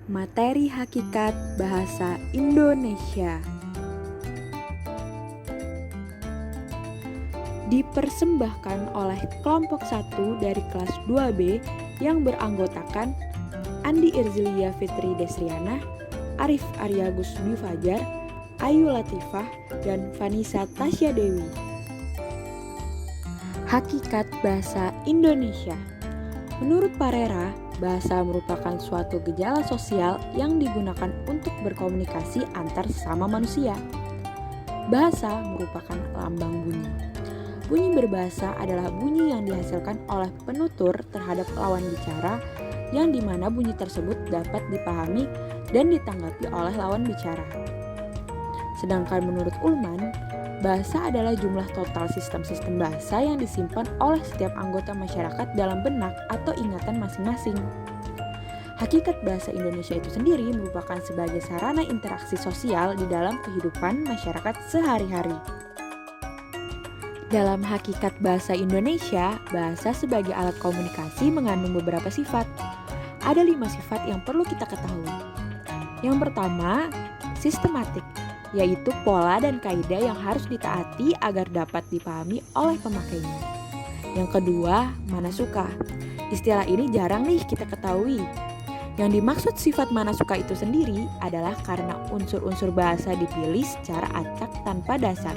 Materi hakikat bahasa Indonesia dipersembahkan oleh kelompok 1 dari kelas 2B yang beranggotakan Andi Irzilia Fitri Desriana, Arif Aryagus Dwi Fajar, Ayu Latifah, dan Vanessa Tasya Dewi. Hakikat bahasa Indonesia. Menurut Parera, bahasa merupakan suatu gejala sosial yang digunakan untuk berkomunikasi antar sesama manusia. Bahasa merupakan lambang bunyi. Bunyi berbahasa adalah bunyi yang dihasilkan oleh penutur terhadap lawan bicara, yang dimana bunyi tersebut dapat dipahami dan ditanggapi oleh lawan bicara. Sedangkan menurut Ullmann, bahasa adalah jumlah total sistem-sistem bahasa yang disimpan oleh setiap anggota masyarakat dalam benak atau ingatan masing-masing. Hakikat bahasa Indonesia itu sendiri merupakan sebagai sarana interaksi sosial di dalam kehidupan masyarakat sehari-hari. Dalam hakikat bahasa Indonesia, bahasa sebagai alat komunikasi mengandung beberapa sifat. Ada 5 sifat yang perlu kita ketahui. Yang pertama, sistematik, yaitu pola dan kaidah yang harus ditaati agar dapat dipahami oleh pemakainya. Yang kedua, manasuka. Istilah ini jarang nih kita ketahui. Yang dimaksud sifat manasuka itu sendiri adalah karena unsur-unsur bahasa dipilih secara acak tanpa dasar.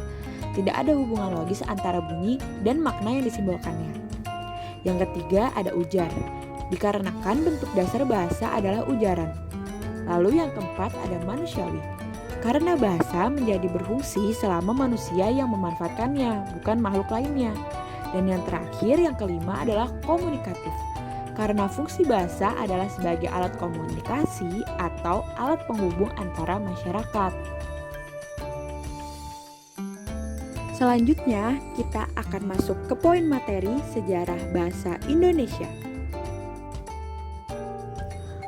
Tidak ada hubungan logis antara bunyi dan makna yang disimbolkannya. Yang ketiga, ada ujar. Dikarenakan bentuk dasar bahasa adalah ujaran. Lalu yang keempat, ada manusiawi. Karena bahasa menjadi berfungsi selama manusia yang memanfaatkannya, bukan makhluk lainnya. Dan yang terakhir, yang kelima adalah komunikatif. Karena fungsi bahasa adalah sebagai alat komunikasi atau alat penghubung antara masyarakat. Selanjutnya, kita akan masuk ke poin materi sejarah bahasa Indonesia.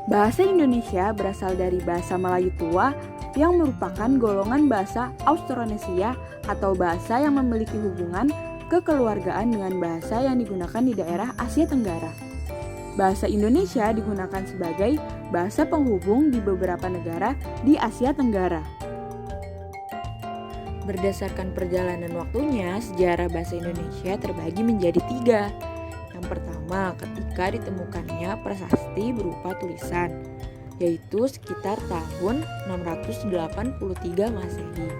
Bahasa Indonesia berasal dari bahasa Melayu tua yang merupakan golongan bahasa Austronesia atau bahasa yang memiliki hubungan kekeluargaan dengan bahasa yang digunakan di daerah Asia Tenggara. Bahasa Indonesia digunakan sebagai bahasa penghubung di beberapa negara di Asia Tenggara. Berdasarkan perjalanan waktunya, sejarah bahasa Indonesia terbagi menjadi 3. Yang pertama, ketika ditemukannya prasasti berupa tulisan, yaitu sekitar tahun 683 Masehi.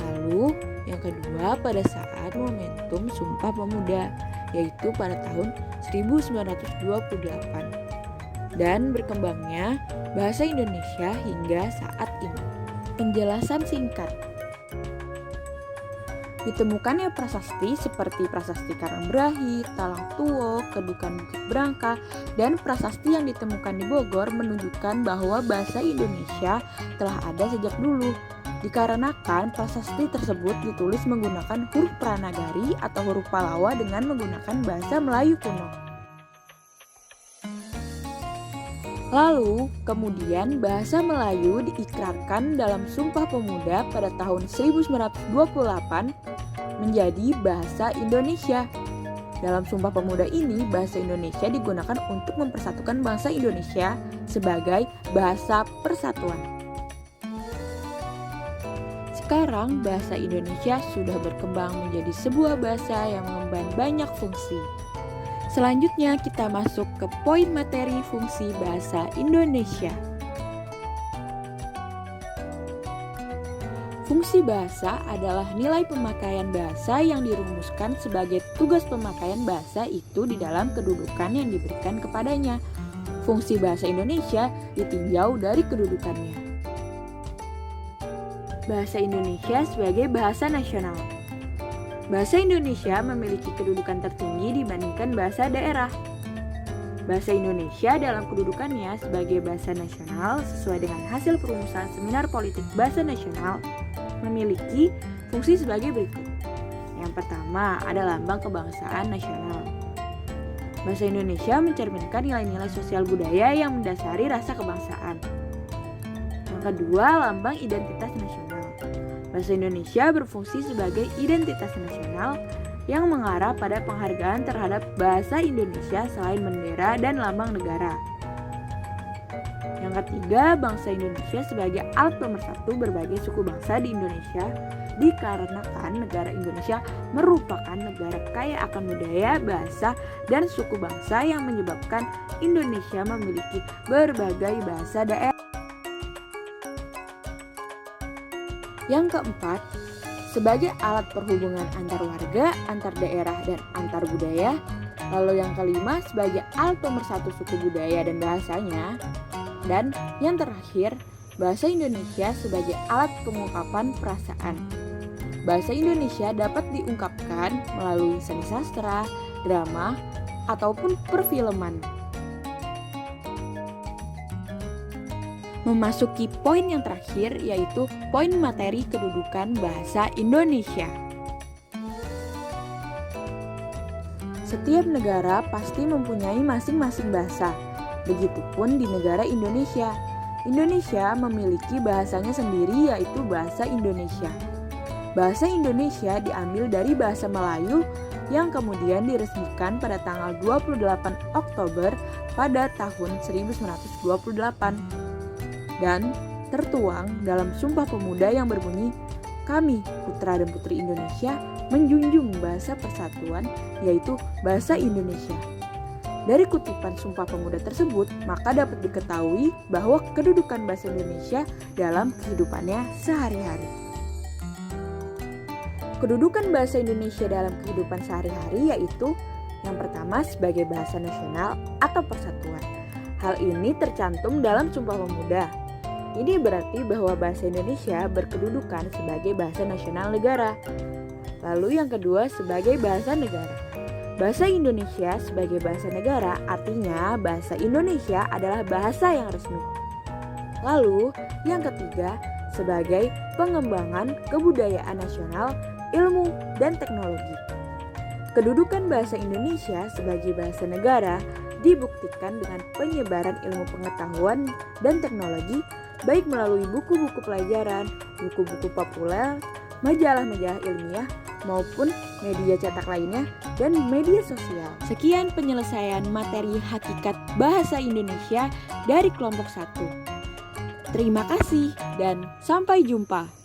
Lalu, yang kedua pada saat momentum Sumpah Pemuda, yaitu pada tahun 1928. Dan berkembangnya bahasa Indonesia hingga saat ini. Penjelasan singkat. Ditemukannya prasasti seperti prasasti Karangbrahi, Talang Tuwo, Kedukan Bukit Brangka, dan prasasti yang ditemukan di Bogor menunjukkan bahwa bahasa Indonesia telah ada sejak dulu. Dikarenakan prasasti tersebut ditulis menggunakan huruf Pranagari atau huruf Pallawa dengan menggunakan bahasa Melayu kuno. Lalu, kemudian bahasa Melayu diikrarkan dalam Sumpah Pemuda pada tahun 1928 menjadi bahasa Indonesia. Dalam Sumpah Pemuda ini, bahasa Indonesia digunakan untuk mempersatukan bangsa Indonesia sebagai bahasa persatuan. Sekarang, bahasa Indonesia sudah berkembang menjadi sebuah bahasa yang mengemban banyak fungsi. Selanjutnya kita masuk ke poin materi fungsi bahasa Indonesia. Fungsi bahasa adalah nilai pemakaian bahasa yang dirumuskan sebagai tugas pemakaian bahasa itu di dalam kedudukan yang diberikan kepadanya. Fungsi bahasa Indonesia ditinjau dari kedudukannya. Bahasa Indonesia sebagai bahasa nasional. Bahasa Indonesia memiliki kedudukan tertinggi dibandingkan bahasa daerah. Bahasa Indonesia dalam kedudukannya sebagai bahasa nasional sesuai dengan hasil perumusan Seminar Politik Bahasa Nasional memiliki fungsi sebagai berikut. Yang pertama ada lambang kebangsaan nasional. Bahasa Indonesia mencerminkan nilai-nilai sosial budaya yang mendasari rasa kebangsaan. Yang kedua, lambang identitas nasional. Bahasa Indonesia berfungsi sebagai identitas nasional yang mengarah pada penghargaan terhadap bahasa Indonesia selain bendera dan lambang negara. Yang ketiga, bangsa Indonesia sebagai alat pemersatu berbagai suku bangsa di Indonesia dikarenakan negara Indonesia merupakan negara kaya akan budaya, bahasa, dan suku bangsa yang menyebabkan Indonesia memiliki berbagai bahasa daerah. Yang keempat, sebagai alat perhubungan antar warga, antar daerah, dan antar budaya. Lalu yang kelima, sebagai alat pemersatu suku budaya dan bahasanya. Dan yang terakhir, bahasa Indonesia sebagai alat pengungkapan perasaan. Bahasa Indonesia dapat diungkapkan melalui seni sastra, drama, ataupun perfilman. Memasuki poin yang terakhir, yaitu poin materi kedudukan bahasa Indonesia. Setiap negara pasti mempunyai masing-masing bahasa. Begitupun di negara Indonesia. Indonesia memiliki bahasanya sendiri, yaitu bahasa Indonesia. Bahasa Indonesia diambil dari bahasa Melayu yang kemudian diresmikan pada tanggal 28 Oktober pada tahun 1928 dan tertuang dalam Sumpah Pemuda yang berbunyi, "Kami, putra dan putri Indonesia, menjunjung bahasa persatuan, yaitu bahasa Indonesia." Dari kutipan Sumpah Pemuda tersebut, maka dapat diketahui bahwa kedudukan bahasa Indonesia dalam kehidupannya sehari-hari. Kedudukan bahasa Indonesia dalam kehidupan sehari-hari yaitu yang pertama sebagai bahasa nasional atau persatuan. Hal ini tercantum dalam Sumpah Pemuda. Ini berarti bahwa bahasa Indonesia berkedudukan sebagai bahasa nasional negara. Lalu yang kedua sebagai bahasa negara. Bahasa Indonesia sebagai bahasa negara artinya bahasa Indonesia adalah bahasa yang resmi. Lalu yang ketiga sebagai pengembangan kebudayaan nasional, ilmu, dan teknologi. Kedudukan bahasa Indonesia sebagai bahasa negara dibuktikan dengan penyebaran ilmu pengetahuan dan teknologi baik melalui buku-buku pelajaran, buku-buku populer, majalah-majalah ilmiah, maupun media cetak lainnya, dan media sosial. Sekian penyelesaian materi hakikat bahasa Indonesia dari kelompok 1. Terima kasih dan sampai jumpa.